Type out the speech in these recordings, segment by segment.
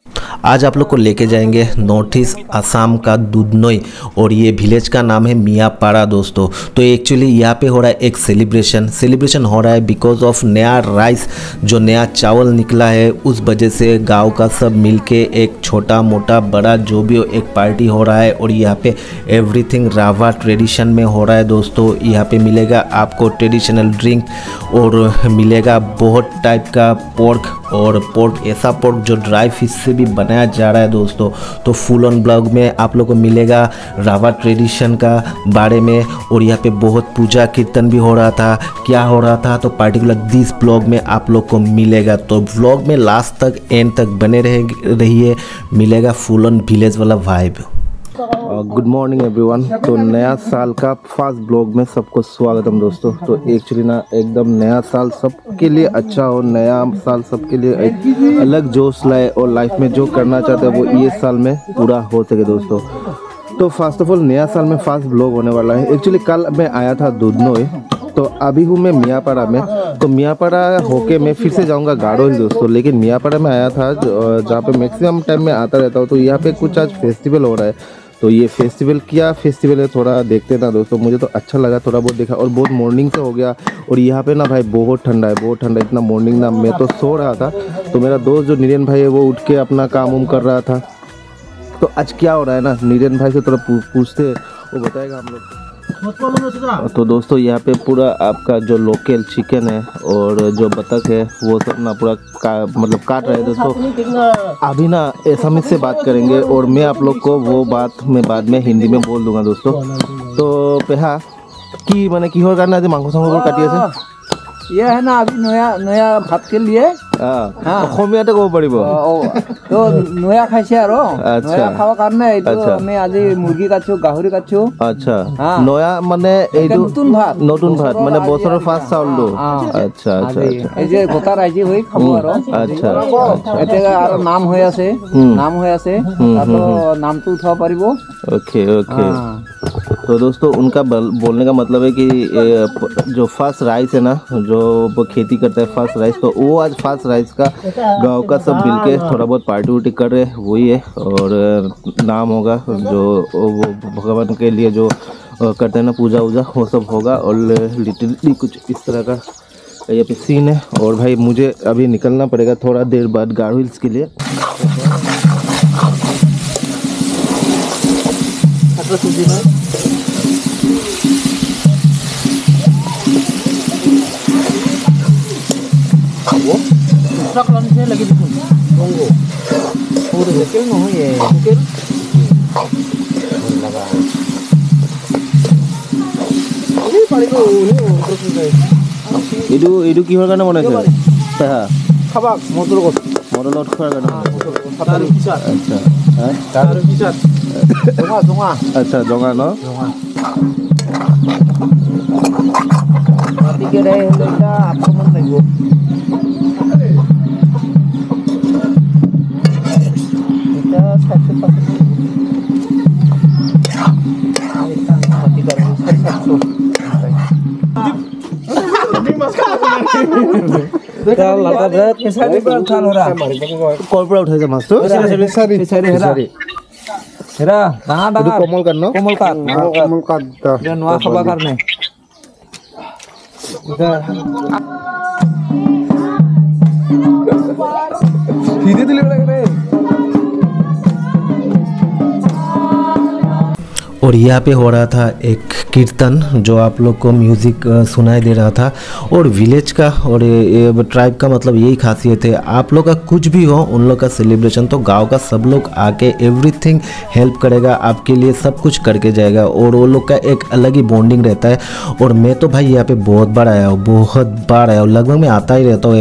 आज आप लोग को लेके जाएंगे नॉर्थ ईस्ट असम का दुधनोई और ये विलेज का नाम है मियापाड़ा दोस्तों। तो एक्चुअली यहाँ पे हो रहा है एक सेलिब्रेशन हो रहा है बिकॉज ऑफ नया राइस जो नया चावल निकला है, उस वजह से गांव का सब मिलके एक छोटा मोटा बड़ा जो भी हो एक पार्टी हो रहा है। और यहाँ पे एवरीथिंग रावा ट्रेडिशन में हो रहा है दोस्तों। यहाँ पे मिलेगा आपको ट्रेडिशनल ड्रिंक और मिलेगा बहुत टाइप का पोर्क, और पोर्क ऐसा पोर्क जो ड्राई फिश से भी बनाया जा रहा है दोस्तों। तो फुल ऑन ब्लॉग में आप लोग को मिलेगा रावा ट्रेडिशन का बारे में। और यहाँ पे बहुत पूजा कीर्तन भी हो रहा था, क्या हो रहा था तो पार्टिकुलर दिस ब्लॉग में आप लोग को मिलेगा। तो ब्लॉग में लास्ट तक एंड तक बने रहिए, मिलेगा फुल ऑन विलेज वाला वाइब। Good morning everyone. तो नया साल का फर्स्ट ब्लॉग में सबको स्वागतम दोस्तों। तो एक्चुअली ना एकदम नया साल सबके लिए अच्छा हो, नया साल सबके लिए एक अलग जोश लाए और लाइफ में जो करना चाहते हैं वो ये साल में पूरा हो सके दोस्तों। तो फर्स्ट ऑफ ऑल नया साल में फर्स्ट ब्लॉग होने वाला है। एक्चुअली कल मैं आया था दुधनोई, तो अभी हूँ मैं मियापाड़ा में। तो मियापाड़ा होके मैं फिर से जाऊँगा गाड़ो हिल दोस्तों, लेकिन मियापाड़ा में आया था जहाँ पे मैक्सिमम टाइम में आता रहता हूँ। तो यहाँ पे कुछ आज फेस्टिवल हो रहा है, तो ये फेस्टिवल क्या फेस्टिवल है थोड़ा देखते ना दोस्तों। मुझे तो अच्छा लगा, थोड़ा बहुत देखा और बहुत मॉर्निंग से हो गया। और यहाँ पे ना भाई बहुत ठंडा है, बहुत ठंडा, इतना मॉर्निंग ना मैं तो सो रहा था। तो मेरा दोस्त जो नीरेन भाई है वो उठ के अपना काम उम कर रहा था। तो आज क्या हो रहा है ना, नीरेन भाई से थोड़ा पूछते, वो बताएगा हम लोग। तो दोस्तों यहाँ पे पूरा आपका जो लोकल चिकन है और जो बतख है वो सब ना पूरा मतलब काट रहे हैं दोस्तों। अभी ना असमीज से बात करेंगे और मैं आप लोग को वो बात मैं बाद में हिंदी में बोल दूंगा दोस्तों। तो पेहा कि मैंने किहर कारण आज मांस सांस काटी আছে ये है ना अभी नया भात के लिए অসমীয়াতে ক'ব পাৰিব। তো নয়া খাইছে আৰু নয়া খাব কাৰণে এইটো আমি আজি মুৰ্গী কাটছো, গাহৰি কাটছো। আচ্ছা নয়া মানে এইটো নতুন ভাত মানে বছৰৰ ফাৰ্ষ্ট চাউলটো। আচ্ছা আচ্ছা এই যে গোটা ৰাইজে হৈ খাব আৰু। আচ্ছা এতিয়া আৰু নাম হৈ আছে আৰু নামটো উঠাব পাৰিব। Okay okay. तो दोस्तों उनका बोलने का मतलब है कि जो फर्स्ट राइस है ना, जो वो खेती करता है फर्स्ट राइस, तो वो आज फर्स्ट राइस का गांव का सब मिलके थोड़ा बहुत पार्टी उर्टी कर रहे हैं, वही है। और नाम होगा जो वो भगवान के लिए जो करते हैं ना पूजा वूजा, वो सब होगा। और लिटिल कुछ इस तरह का यहाँ पे सीन है। और भाई मुझे अभी निकलना पड़ेगा थोड़ा देर बाद गाड़ो हिल्स के लिए। lagi di sini. Tunggu. Udah kecil noh ya. Kecil. Ini paling ini terus guys. Itu কিহৰ কাৰণে বনাইছে? পেহা খাবা মটৰ গছ। মটৰ লগত খোৱাৰ কাৰণে। তাৰে পিছত। আচ্ছা। তাৰে পিছত। জঙা। আচ্ছা জঙা ন? জঙা। মাটি কে রে এটা আপমান লাগিব। और यहाँ पे हो रहा था एक कीर्तन जो आप लोग को म्यूज़िक सुनाई दे रहा था। और विलेज का और ये ट्राइब का मतलब यही खासियत है, आप लोग का कुछ भी हो उन लोग का सेलिब्रेशन तो गांव का सब लोग आके एवरीथिंग हेल्प करेगा, आपके लिए सब कुछ करके जाएगा। और वो लोग का एक अलग ही बॉन्डिंग रहता है। और मैं तो भाई यहाँ पे बहुत बार आया हूँ, लगभग मैं आता ही रहता हूँ।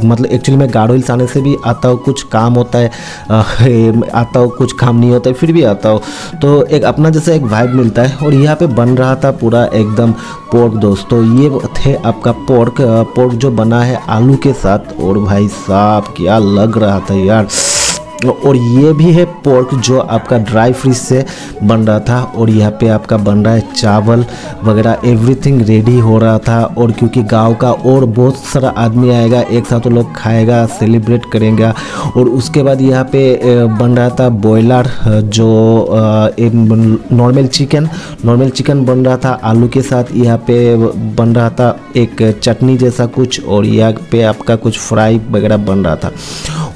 मतलब एक्चुअली मैं गाड़ो हिल्स आने से भी आता हूँ, कुछ काम होता है आता हूँ, कुछ काम नहीं होता है फिर भी आता हूँ। तो एक अपना जैसे एक वाइब मिलता है। और यहाँ पे बन रहा था पूरा एकदम पोर्क दोस्तों। ये थे आपका पोर्क जो बना है आलू के साथ। और भाई साहब क्या लग रहा था यार, और ये भी है पोर्क जो आपका ड्राई फ्रिज से बन रहा था। और यहाँ पे आपका बन रहा है चावल वगैरह, एवरीथिंग रेडी हो रहा था। और क्योंकि गांव का और बहुत सारा आदमी आएगा, एक साथ वो लोग खाएगा, सेलिब्रेट करेंगे। और उसके बाद यहाँ पे बन रहा था बॉयलर, जो नॉर्मल चिकन बन रहा था आलू के साथ। यहाँ पे बन रहा था एक चटनी जैसा कुछ, और यहाँ पे आपका कुछ फ्राई वगैरह बन रहा था।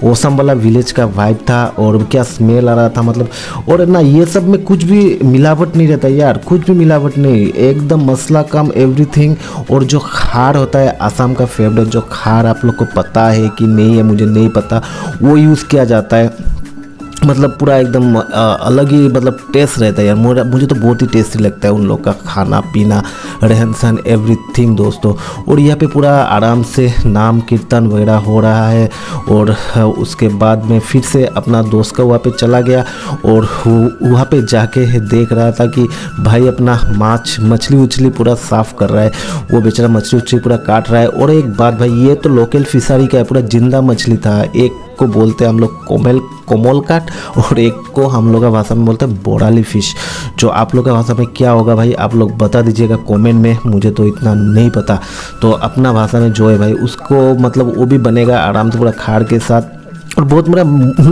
ओसम वाला विलेज का वाइब था, और क्या स्मेल आ रहा था मतलब। और ना ये सब में कुछ भी मिलावट नहीं रहता यार, कुछ भी मिलावट नहीं, एकदम मसाला कम, एवरीथिंग। और जो खार होता है आसाम का फेवरेट, जो खार आप लोग को पता है कि नहीं है मुझे नहीं पता, वो यूज़ किया जाता है। मतलब पूरा एकदम अलग ही मतलब टेस्ट रहता है यार। मुझे तो बहुत ही टेस्टी लगता है उन लोग का खाना पीना, रहन सहन, एवरीथिंग दोस्तों। और यहाँ पे पूरा आराम से नाम कीर्तन वगैरह हो रहा है। और उसके बाद में फिर से अपना दोस्त का वहाँ पे चला गया, और वहाँ पे जाके देख रहा था कि भाई अपना मछली उछली पूरा साफ़ कर रहा है। वो बेचारा मछली उछली पूरा काट रहा है। और एक बात भाई, ये तो लोकल फिशरी का है, पूरा जिंदा मछली था। एक को बोलते हैं हम लोग कोमल काट, और एक को हम लोग का भाषा में बोलते हैं बोराली फिश। जो आप लोग का भाषा में क्या होगा भाई, आप लोग बता दीजिएगा कमेंट में, मुझे तो इतना नहीं पता। तो अपना भाषा में जो है भाई उसको मतलब वो भी बनेगा आराम से पूरा खाड़ के साथ। और बहुत मैं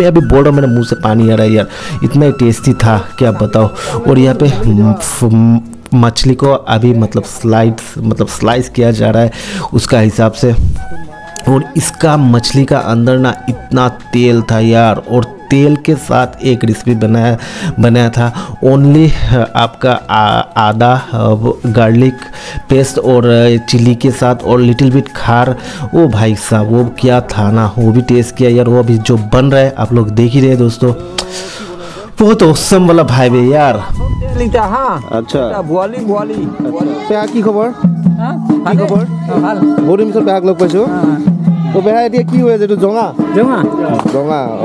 अभी बोल रहा हूँ, मेरे मुंह से पानी आ रहा है यार, इतना ही टेस्टी था क्या बताओ। और यहाँ पे मछली को अभी मतलब स्लाइस किया जा रहा है उसका हिसाब से। और इसका मछली का अंदर ना इतना तेल था यार, और तेल के साथ एक रेसिपी बनाया था ओनली आपका आदा गार्लिक पेस्ट और चिली के साथ, और लिटिल बिट खार। वो भाई साहब वो क्या था ना, वो भी टेस्ट किया यार। वो अभी जो बन रहा है आप लोग देख ही रहे हैं दोस्तों, बहुत औसम वाला भाई है यार। अच्छा बुआली পেয়া কি খবৰ? কি খবৰ? বহুত দিন পিছত পেয়াক লগ পাইছো। তো পেয়া এতিয়া কি হৈ আছে? এইটো জঙা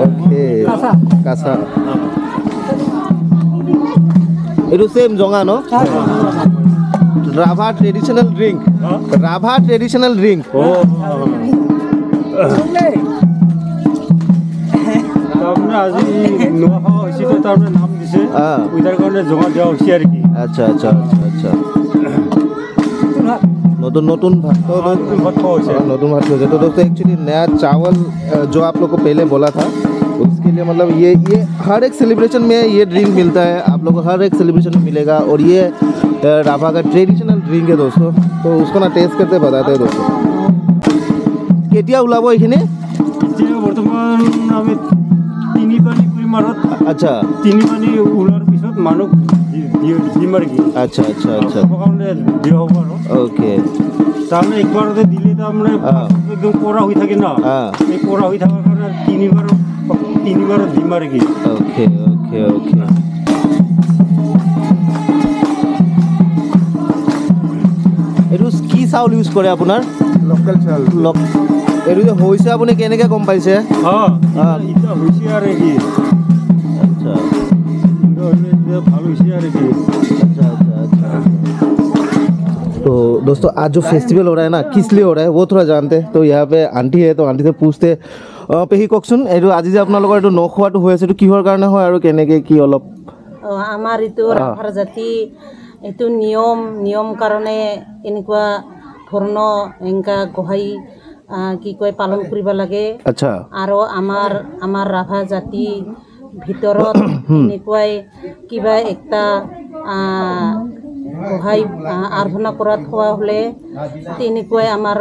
অ'কে, কাঁচা। এইটো সেম জঙা ন? Rabha traditional drink. আজি নোৱা হৈছে তাৰমানে নাম দিছে, তাৰ কাৰণে জমা দিয়া হৈছে আৰু কি। अच्छा नतून भात हो। तो दोस्तों एक्चुअली नया चावल जो आप लोग को पहले बोला था, उसके लिए मतलब ये हर एक सेलिब्रेशन में ये ड्रिंक मिलता है, आप लोग को हर एक सेलिब्रेशन में मिलेगा। और ये राभा का ट्रेडिशनल ड्रिंक है दोस्तों। तो उसको ना टेस्ट करते बताते हैं दोस्तों। केতিয়া ওলাব এইখিনি? বৰ্তমান আমি তিনি পানী পৰিমাণত। अच्छा তিনি পানী ওলোৱাৰ পিছত মানুহ দিম আৰু কি। अच्छा কাৰণে দিয়া হ'ব আৰু। ओके তাৰমানে একবাৰতে দিলে তাৰমানে একদম কৰা হৈ থাকে ন, এই কৰা হৈ থকাৰ কাৰণে তিনিবাৰত দিম আৰু কি। ओके এইটো কি চাউল ইউজ কৰে আপোনাৰ? লোকেল চাউল। এইটো যে হৈছে আপুনি কেনেকৈ গম পাইছে? এতিয়া হৈছে আৰু কি। अच्छा ভাল হৈছে আৰু কি। अच्छा तो दोस्तों आज जो फेस्टिवल हो रहा है ना, किस लिए हो रहा है वो थोड़ा जानते हैं। तो यहाँ पे आंटी है, तो आंटी से पूछते পেহী কওকচোন, এইটো আজি যে আপোনালোকৰ এইটো নখোৱাটো হৈ আছে, এইটো কিহৰ কাৰণে হয় আৰু কেনেকৈ কি অলপ? আমাৰ এইটো ৰাভাৰ জাতি, এইটো নিয়ম কাৰণে এনেকুৱা ধৰণৰ এনেকা গোহাই কি কয় পালন কৰিব লাগে। আচ্ছা। আৰু আমাৰ ৰাভা জাতি ভিতৰত এনেকুৱাই কিবা একটা গোহাই আৰাধনা কৰাত হোৱা হ'লে তেনেকুৱাই আমাৰ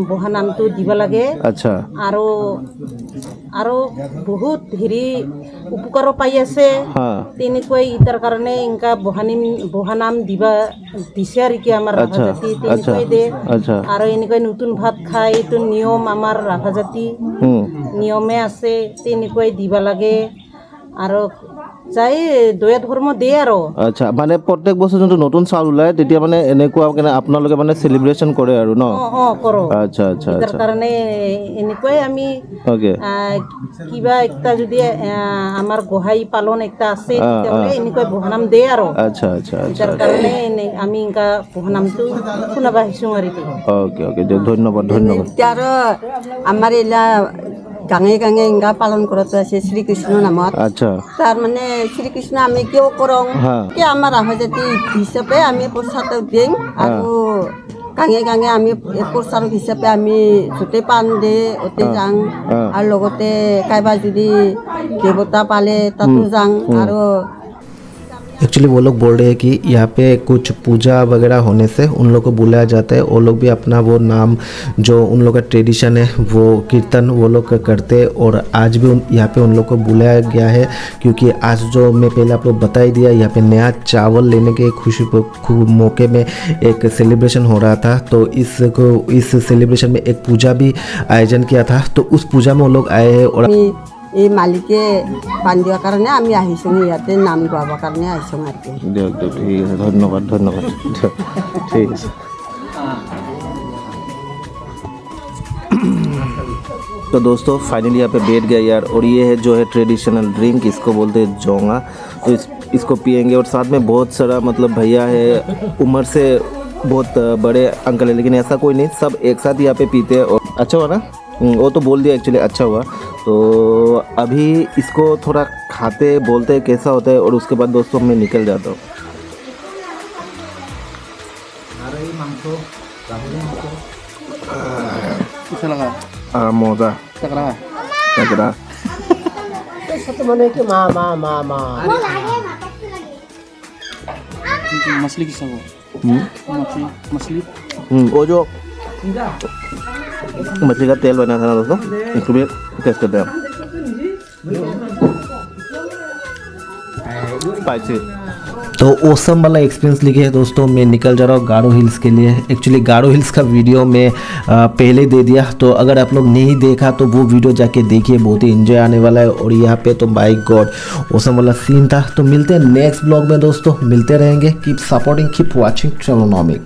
বহা নামটো দিব লাগে। আচ্ছা। আৰু বহুত হেৰি উপকাৰো পাই আছে তেনেকুৱাই। তাৰ কাৰণে এনেকা বহা নাম দিছে আৰু কি আমাৰ ৰাভা জাতি তেনেকুৱাই দে। আৰু এনেকুৱাই নতুন ভাত খাই, এইটো নিয়ম আমাৰ ৰাভা জাতি নিয়মে আছে, তেনেকুৱাই দিব লাগে। আৰু যাই দয়া ধৰ্ম দিয়ে আৰু। আচ্ছা, মানে প্ৰত্যেক বছৰ যোনটো নতুন চাউল ওলায় তেতিয়া মানে এনেকুৱা কাৰণে আপোনালোকে মানে সেলিব্ৰেশ্যন কৰে আৰু ন? কৰোঁ। আচ্ছা তাৰ কাৰণে এনেকুৱাই আমি কিবা একটা যদি আমাৰ গোহাই পালন একটা আছে তেতিয়াহ'লে এনেকুৱাই বহানাম দিয়ে আৰু। আচ্ছা তাৰ কাৰণে আমি এনেকা বহানামটো শুনাব আহিছোঁ আৰু। ওকে ধন্যবাদ। এতিয়া আৰু আমাৰ এলা গাঙে গাঙে ইংগা পালন কৰাটো আছে শ্ৰীকৃষ্ণ নামত। আচ্ছা তাৰ মানে শ্ৰীকৃষ্ণ আমি কিয় কৰোঁ কি আমাৰ আহজাতি হিচাপে আমি প্ৰসাদ দিম আৰু গাঙে গাঙে আমি প্ৰচাৰ হিচাপে আমি য'তে পাণ দে অতে যাওঁ আৰু লগতে কাইবা যদি দেৱতা পালে তাতো যাওঁ আৰু एक्चुअली वो लोग बोल रहे हैं कि यहाँ पे कुछ पूजा वगैरह होने से उन लोग को बुलाया जाता है। वो लोग भी अपना वो नाम जो उन लोग का ट्रेडिशन है वो कीर्तन वो लोग करते हैं और आज भी यहाँ पे उन लोग को बुलाया गया है क्योंकि आज जो मैं पहले आप लोग बता ही दिया यहाँ पे नया चावल लेने के खुशी मौके में एक सेलिब्रेशन हो रहा था। तो इस सेलिब्रेशन में एक पूजा भी आयोजन किया था। तो उस पूजा में वो लोग आए हैं और এই মালিকে পাণ দিয়াৰ কাৰণে আমি আহিছোঁ ইয়াতে নাম গাবৰ কাৰণে আহিছোঁ আৰু দিয়ক দিয়ক ঠিক আছে ধন্যবাদ ধন্যবাদ ঠিক আছে। तो दोस्तों फाइनली यहाँ पे बैठ गया यार और ये है जो है ट्रेडिशनल ड्रिंक इसको बोलते हैं जोंगा। तो इसको पियेंगे और साथ में बहुत सारा मतलब भैया है उम्र से बहुत बड़े अंकल है लेकिन ऐसा कोई नहीं सब एक साथ यहाँ पे पीते हैं। और अच्छा हुआ ना वो तो बोल दिया एक्चुअली अच्छा हुआ। तो अभी इसको थोड़ा खाते बोलते हैं कैसा होता है और उसके बाद दोस्तों मैं निकल जाता हूँ। मौजा तगड़ा मछली की सब मछली वो जो मछली का तेल बना था ना दोस्तों इसको भी टेस्ट करते हैं स्पाइसी। तो ओसम वाला एक्सपीरियंस लिखे है दोस्तों। मैं निकल जा रहा हूँ गारो हिल्स के लिए। एक्चुअली गारो हिल्स का वीडियो मैं पहले दे दिया तो अगर आप लोग नहीं देखा तो वो वीडियो जाके देखिए बहुत ही एंजॉय आने वाला है। और यहाँ पे तो बाय गॉड ओसम वाला सीन था। तो मिलते हैं नेक्स्ट ब्लॉग में दोस्तों मिलते रहेंगे। Keep supporting keep watching ट्रैवलोनॉमिक।